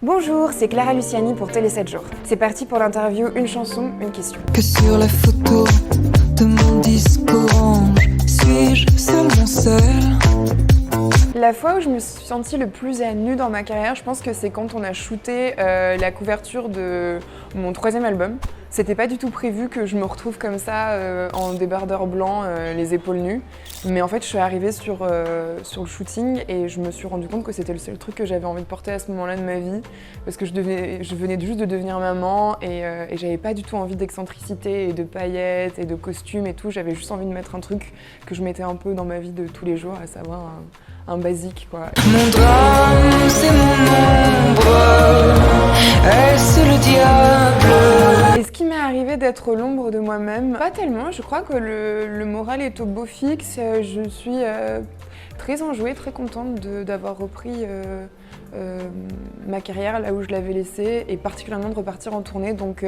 Bonjour, c'est Clara Luciani pour Télé 7 jours. C'est parti pour l'interview Une chanson, une question. Que sur la photo de mon disque orange, suis-je seulement seule? La fois où je me suis sentie le plus à nu dans ma carrière, je pense que c'est quand on a shooté la couverture de mon 3e album. C'était pas du tout prévu que je me retrouve comme ça en débardeur blanc, les épaules nues. Mais en fait, je suis arrivée sur le shooting et je me suis rendu compte que c'était le seul truc que j'avais envie de porter à ce moment-là de ma vie. Parce que je venais juste de devenir maman et j'avais pas du tout envie d'excentricité et de paillettes et de costumes et tout. J'avais juste envie de mettre un truc que je mettais un peu dans ma vie de tous les jours, à savoir un basique, quoi. Mon drame, c'est mon ombre, est-ce le diable? Est-ce qu'il m'est arrivé d'être l'ombre de moi-même? Pas tellement, je crois que le moral est au beau fixe. Je suis très enjouée, très contente d'avoir repris ma carrière là où je l'avais laissée et particulièrement de repartir en tournée. Donc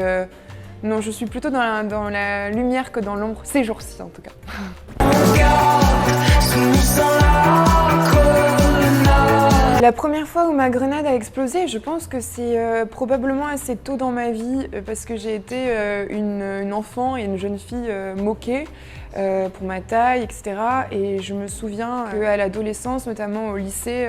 non, je suis plutôt dans la lumière que dans l'ombre, ces jours-ci en tout cas. La première fois où ma grenade a explosé, je pense que c'est probablement assez tôt dans ma vie parce que j'ai été une enfant et une jeune fille moquée pour ma taille, etc. Et je me souviens qu'à l'adolescence, notamment au lycée,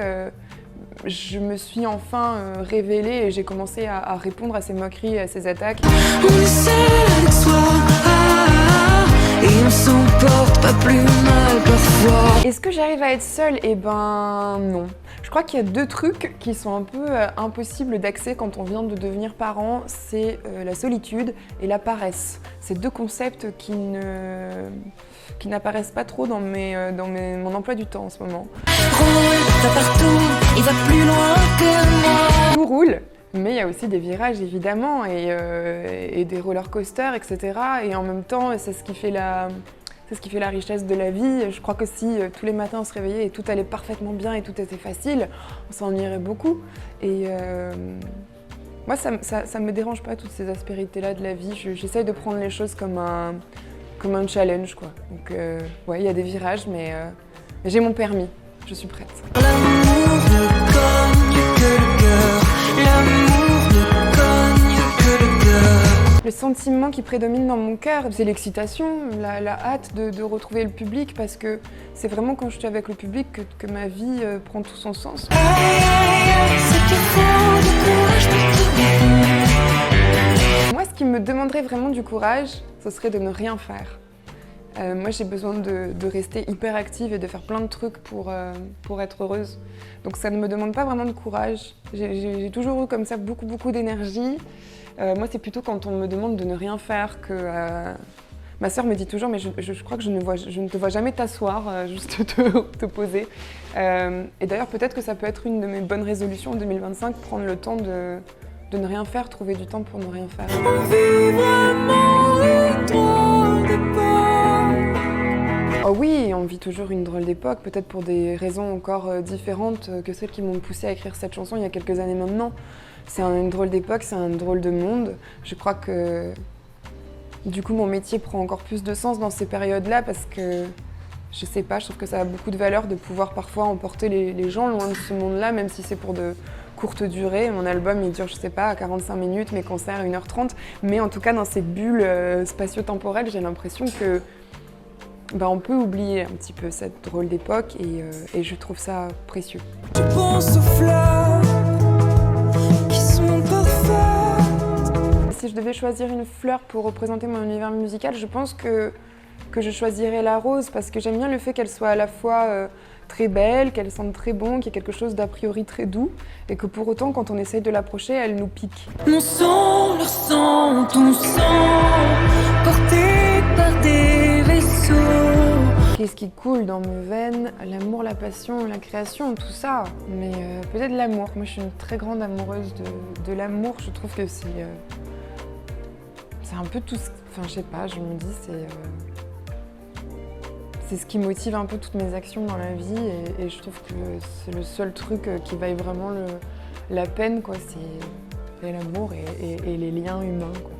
je me suis enfin révélée et j'ai commencé à répondre à ces moqueries et à ces attaques. On est seul avec soi, et on s'en porte pas plus mal parfois. Est-ce que j'arrive à être seule? Eh ben non. Je crois qu'il y a 2 trucs qui sont un peu impossibles d'accès quand on vient de devenir parent, c'est la solitude et la paresse. C'est 2 concepts qui n'apparaissent pas trop dans mon emploi du temps en ce moment. Roule, va partout, il va plus loin que moi. Tout roule, mais il y a aussi des virages évidemment et des roller coasters, etc. Et en même temps, c'est ce qui fait la richesse de la vie. Je crois que si tous les matins on se réveillait et tout allait parfaitement bien et tout était facile, on s'ennuierait beaucoup. Et moi, ça me dérange pas, toutes ces aspérités-là de la vie. J'essaye de prendre les choses comme un challenge, quoi. Donc, ouais, il y a des virages, mais j'ai mon permis. Je suis prête. L'amour ne cogne que le cœur, l'amour ne cogne que le cœur. Le sentiment qui prédomine dans mon cœur, c'est l'excitation, la hâte de retrouver le public, parce que c'est vraiment quand je suis avec le public que ma vie prend tout son sens. Aïe, aïe, aïe, c'est qu'il faut du courage pour tout. Moi, ce qui me demanderait vraiment du courage, ce serait de ne rien faire. Moi, j'ai besoin de rester hyper active et de faire plein de trucs pour être heureuse. Donc ça ne me demande pas vraiment de courage. J'ai toujours eu comme ça beaucoup d'énergie. Moi, c'est plutôt quand on me demande de ne rien faire que... Ma sœur me dit toujours, mais je crois que je ne te vois jamais t'asseoir, juste te poser. Et d'ailleurs, peut-être que ça peut être une de mes bonnes résolutions en 2025, prendre le temps de ne rien faire, trouver du temps pour ne rien faire. Oh oui, on vit toujours une drôle d'époque, peut-être pour des raisons encore différentes que celles qui m'ont poussée à écrire cette chanson il y a quelques années maintenant. C'est une drôle d'époque, c'est un drôle de monde. Je crois que du coup mon métier prend encore plus de sens dans ces périodes-là parce que, je sais pas, je trouve que ça a beaucoup de valeur de pouvoir parfois emporter les gens loin de ce monde-là, même si c'est pour de courtes durées. Mon album il dure, je sais pas, 45 minutes, mes concerts 1h30. Mais en tout cas dans ces bulles spatio-temporelles, j'ai l'impression que on peut oublier un petit peu cette drôle d'époque et je trouve ça précieux. Je pense aux fleurs qui sont parfaites. Si je devais choisir une fleur pour représenter mon univers musical, je pense que je choisirais la rose parce que j'aime bien le fait qu'elle soit à la fois très belle, qu'elle sente très bon, qu'il y ait quelque chose d'a priori très doux et que pour autant quand on essaye de l'approcher, elle nous pique. Mon sang, leur sang, ton sang, porté par des vaisseaux. Qu'est-ce qui coule dans mes veines? L'amour, la passion, la création, tout ça. Mais peut-être l'amour. Moi, je suis une très grande amoureuse de l'amour. Je trouve que c'est un peu tout ce... Enfin, je sais pas, je me dis, c'est ce qui motive un peu toutes mes actions dans la vie. Et je trouve que c'est le seul truc qui vaille vraiment la peine, quoi. C'est l'amour et les liens humains, quoi.